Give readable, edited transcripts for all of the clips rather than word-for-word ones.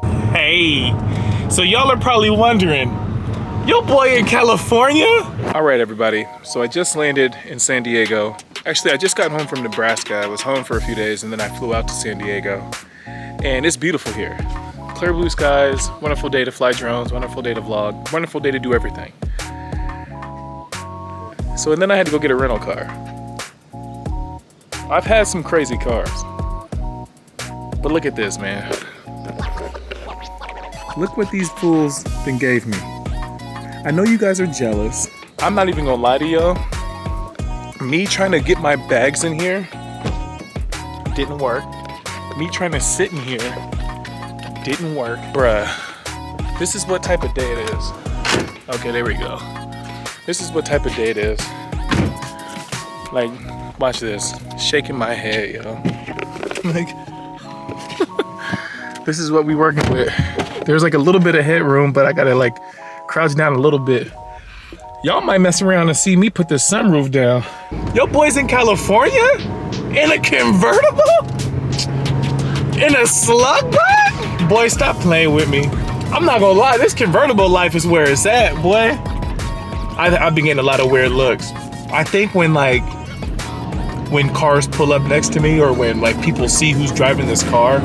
Hey, so y'all are probably wondering, your boy in California? All right, everybody. So I just landed in San Diego. Actually, I just got home from Nebraska. I was home for a few days and then I flew out to San Diego. And it's beautiful here. Clear blue skies, wonderful day to fly drones, wonderful day to vlog, wonderful day to do everything. So and then I had to go get a rental car. I've had some crazy cars. But look at this, man. Look what these fools then gave me. I know you guys are jealous. I'm not even gonna lie to y'all. Me trying to get my bags in here didn't work. Me trying to sit in here didn't work. Bruh, this is what type of day it is. Okay, there we go. This is what type of day it is. Like, watch this. Shaking my head, yo. Like, this is what we working with. There's like a little bit of headroom, but I gotta like crouch down a little bit. Y'all might mess around and see me put the sunroof down. Yo boys in California? In a convertible? In a slug bug? Boy, stop playing with me. I'm not gonna lie, this convertible life is where it's at, boy. I've been getting a lot of weird looks. I think when cars pull up next to me or when like people see who's driving this car,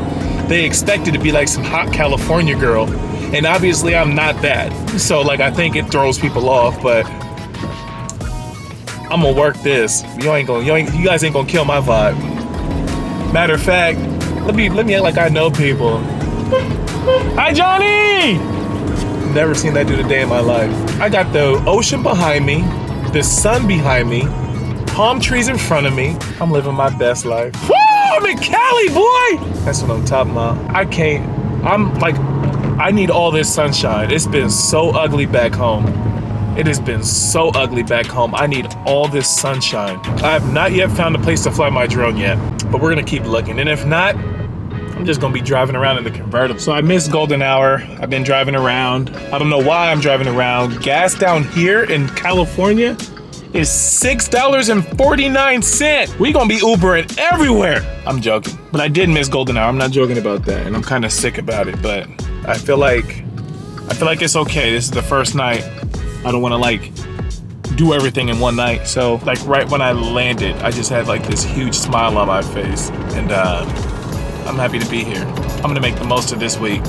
they expect it to be like some hot California girl. And obviously I'm not that. So like I think it throws people off, but I'm gonna work this. You guys ain't gonna kill my vibe. Matter of fact, let me act like I know people. Hi Johnny! Never seen that dude a day in my life. I got the ocean behind me, the sun behind me, palm trees in front of me. I'm living my best life. Woo! I'm in Cali, boy! That's what I'm talking about. I need all this sunshine. It's been so ugly back home. It has been so ugly back home. I need all this sunshine. I have not yet found a place to fly my drone yet, but we're gonna keep looking. And if not, I'm just gonna be driving around in the convertible. So I missed golden hour. I've been driving around. I don't know why I'm driving around. Gas down here in California is $6.49. We gonna be Ubering everywhere. I'm joking, but I did miss golden hour. I'm not joking about that, and I'm kind of sick about it, but I feel like it's okay. This is the first night. I don't want to like do everything in one night. So like right when I landed, I just had like this huge smile on my face, and I'm happy to be here. I'm gonna make the most of this week.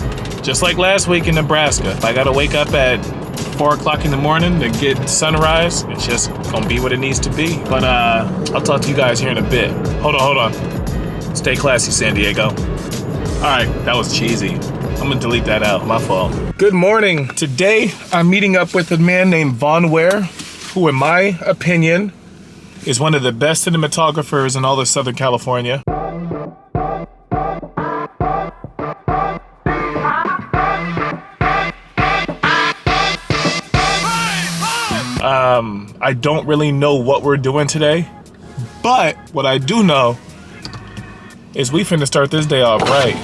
Just like last week in Nebraska. If I gotta wake up at 4 o'clock in the morning to get sunrise, it's just gonna be what it needs to be. But I'll talk to you guys here in a bit. Hold on. Stay classy, San Diego. All right, that was cheesy. I'm gonna delete that out, my fault. Good morning. Today, I'm meeting up with a man named Von Ware, who in my opinion, is one of the best cinematographers in all of Southern California. I don't really know what we're doing today, but what I do know is we finna start this day off right.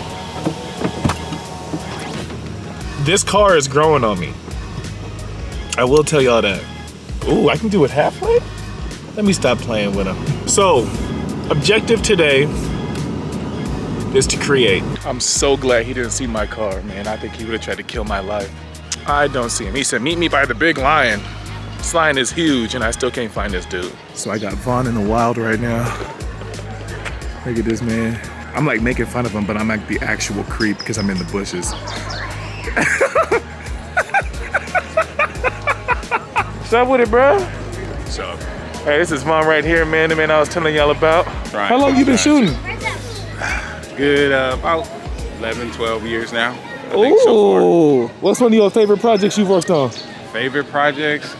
This car is growing on me. I will tell y'all that. Ooh, I can do it halfway? Let me stop playing with him. So, objective today is to create. I'm so glad he didn't see my car, man. I think he would have tried to kill my life. I don't see him. He said, meet me by the big lion. This lion is huge and I still can't find this dude. So I got Vaughn in the wild right now. Look at this, man. I'm like making fun of him, but I'm like the actual creep because I'm in the bushes. What's up with it, bro? What's up? Hey, this is Vaughn right here, man. The man I was telling y'all about. Right. How long you been shooting? Good, about 11, 12 years now. I Ooh, think so far. What's one of your favorite projects you've worked on? Favorite projects?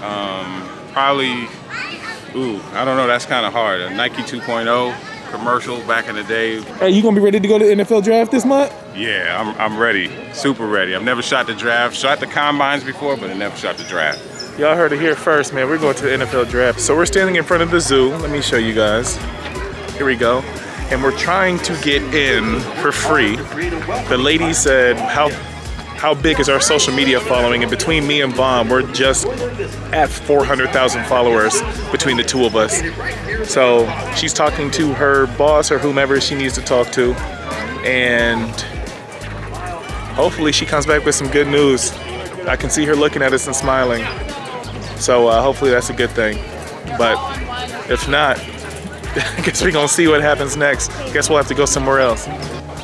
Probably, I don't know, that's kind of hard. A Nike 2.0 commercial back in the day. Hey, you gonna be ready to go to the NFL draft this month? Yeah, I'm ready, super ready. I've never shot the draft, shot the combines before, but I never shot the draft. Y'all heard it here first, man. We're going to the NFL draft. So we're standing in front of the zoo. Let me show you guys. Here we go. And we're trying to get in for free. The lady said, how big is our social media following? And between me and Vaughn, we're just at 400,000 followers between the two of us. So she's talking to her boss or whomever she needs to talk to. And hopefully she comes back with some good news. I can see her looking at us and smiling. So hopefully that's a good thing. But if not, I guess we're gonna see what happens next. Guess we'll have to go somewhere else.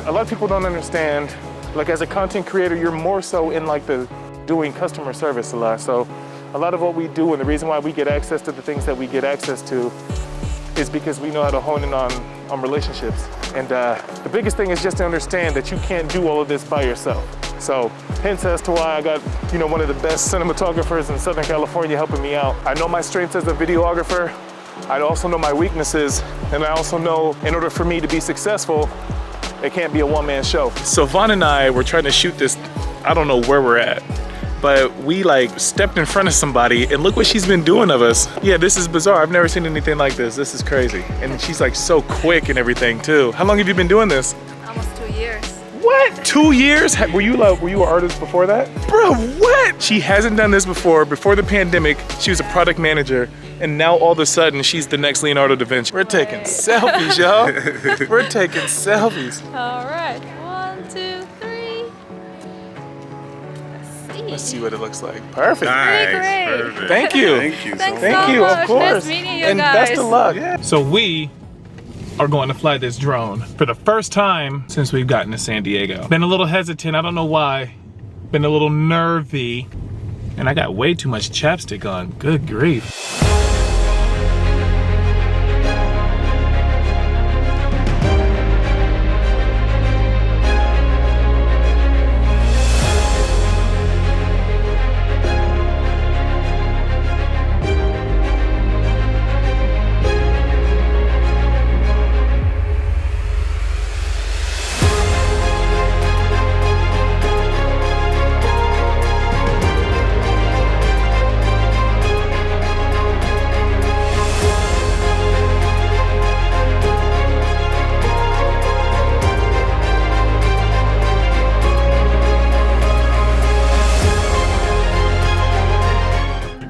A lot of people don't understand, like as a content creator, you're more so in like the doing customer service a lot. So a lot of what we do and the reason why we get access to the things that we get access to is because we know how to hone in on relationships. And the biggest thing is just to understand that you can't do all of this by yourself. So hence as to why I got, you know, one of the best cinematographers in Southern California helping me out. I know my strengths as a videographer. I also know my weaknesses. And I also know in order for me to be successful, it can't be a one-man show. So Vaughn and I were trying to shoot this, I don't know where we're at, but we like stepped in front of somebody and look what she's been doing of us. Yeah, this is bizarre. I've never seen anything like this. This is crazy. And she's like so quick and everything too. How long have you been doing this? Almost 2 years. What? 2 years? Were you an artist before that? Bro, what? She hasn't done this before. Before the pandemic, she was a product manager. And now all of a sudden, she's the next Leonardo da Vinci. We're taking selfies, y'all. We're taking selfies. All right, 1, 2, 3. Let's see what it looks like. Perfect. Nice. Great. Perfect. Thank you. Thank you. Thanks Thank so you, much. of course. Nice meeting you and guys. best of luck. Yeah. So we are going to fly this drone for the first time since we've gotten to San Diego. Been a little hesitant, I don't know why. Been a little nervy. And I got way too much chapstick on. Good grief.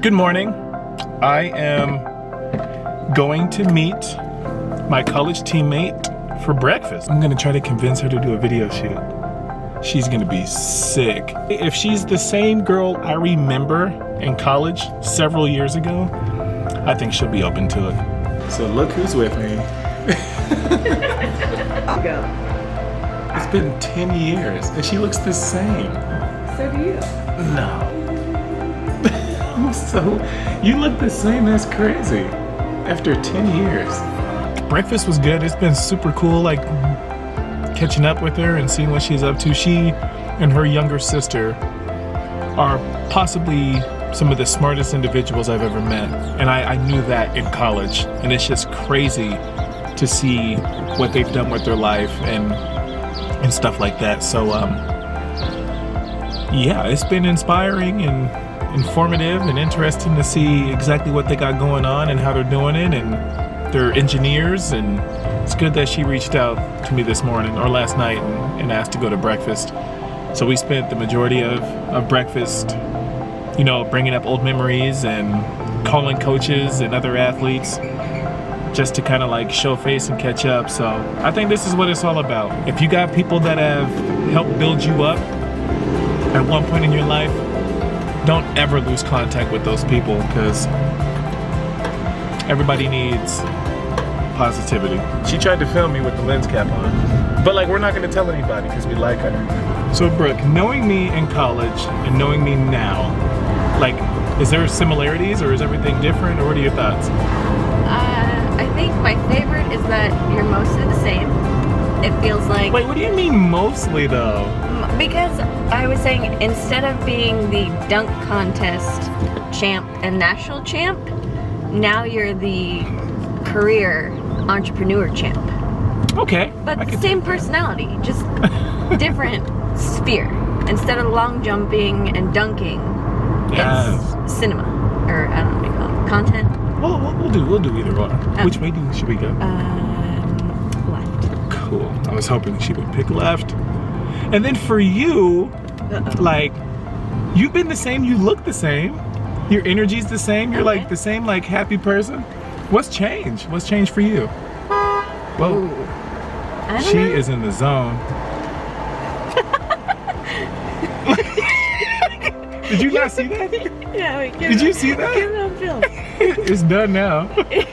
Good morning. I am going to meet my college teammate for breakfast. I'm gonna try to convince her to do a video shoot. She's gonna be sick. If she's the same girl I remember in college several years ago, I think she'll be open to it. So look who's with me. It's been 10 years and she looks the same. So do you. No. So, you look the same. That's crazy. After 10 years. Breakfast was good. It's been super cool, like, catching up with her and seeing what she's up to. She and her younger sister are possibly some of the smartest individuals I've ever met. And I knew that in college. And it's just crazy to see what they've done with their life and stuff like that. So, yeah, it's been inspiring and informative and interesting to see exactly what they got going on and how they're doing it, and they're engineers, and it's good that she reached out to me this morning or last night and asked to go to breakfast. So we spent the majority of breakfast, you know, bringing up old memories and calling coaches and other athletes just to kind of like show face and catch up. So I think this is what it's all about. If you got people that have helped build you up at one point in your life, don't ever lose contact with those people, because everybody needs positivity. She tried to film me with the lens cap on, but like, we're not gonna tell anybody because we like her. So Brooke, knowing me in college and knowing me now, like, is there similarities or is everything different, or what are your thoughts? I think my favorite is that you're mostly the same. It feels like... Wait, what do you mean mostly though? Because I was saying, instead of being the dunk contest champ and national champ, now you're the career entrepreneur champ. Okay. But the same personality, just different sphere. Instead of long jumping and dunking, it's cinema, or I don't know what you call it, content. Well, we'll do either one. Which way should we go? Left. Cool. I was hoping she would pick left. And then for you, like, you've been the same, you look the same, your energy's the same, you're like the same, like, happy person. What's changed? What's changed for you? Whoa. I don't She know. is in the zone. Did you not see that? Yeah, wait, Did you see that? Get it on film. It's done now. Is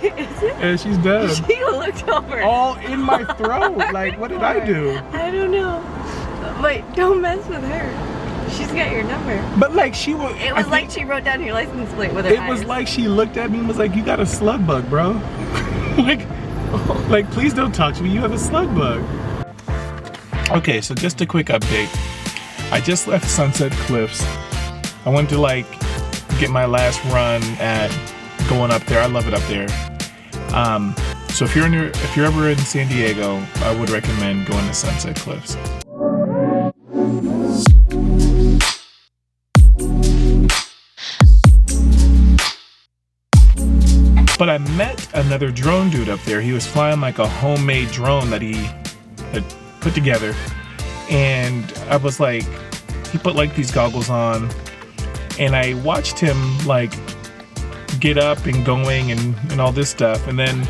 it? Yeah, she's done. She looked over. All in my throat. Like, what did I do? I don't know. Wait, don't mess with her. She's got your number. But like she was. It was like she wrote down your license plate with her It eyes. was like she looked at me and was like, "You got a slug bug, bro." like, please don't talk to me. You have a slug bug. Okay, so just a quick update. I just left Sunset Cliffs. I wanted to like get my last run at going up there. I love it up there. So if you're ever in San Diego, I would recommend going to Sunset Cliffs. But I met another drone dude up there. He was flying like a homemade drone that he had put together. And I was like, he put like these goggles on. And I watched him like get up and going and all this stuff. And then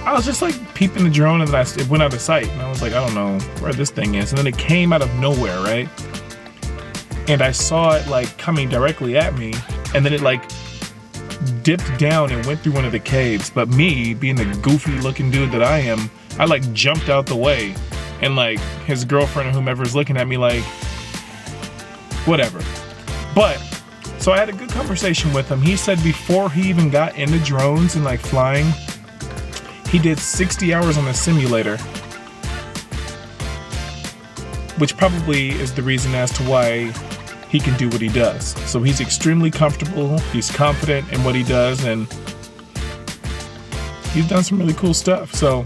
I was just like peeping the drone and then it went out of sight. And I was like, I don't know where this thing is. And then it came out of nowhere, right? And I saw it like coming directly at me. And then it like dipped down and went through one of the caves. But me, being the goofy looking dude that I am, I like jumped out the way. And like his girlfriend or whomever is looking at me like, whatever. But, so I had a good conversation with him. He said before he even got into drones and like flying, he did 60 hours on a simulator. Which probably is the reason as to why he can do what he does. So he's extremely comfortable, he's confident in what he does, and he's done some really cool stuff. So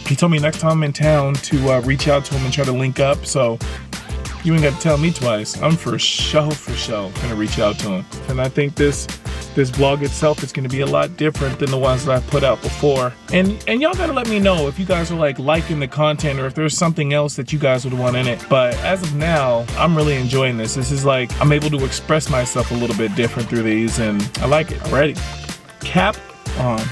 he told me next time I'm in town to reach out to him and try to link up. So you ain't got to tell me twice. I'm for sure gonna reach out to him. And I think this vlog itself is gonna be a lot different than the ones that I've put out before. And y'all gotta let me know if you guys are like liking the content or if there's something else that you guys would want in it. But as of now, I'm really enjoying this. This is like, I'm able to express myself a little bit different through these and I like it already. Cap on.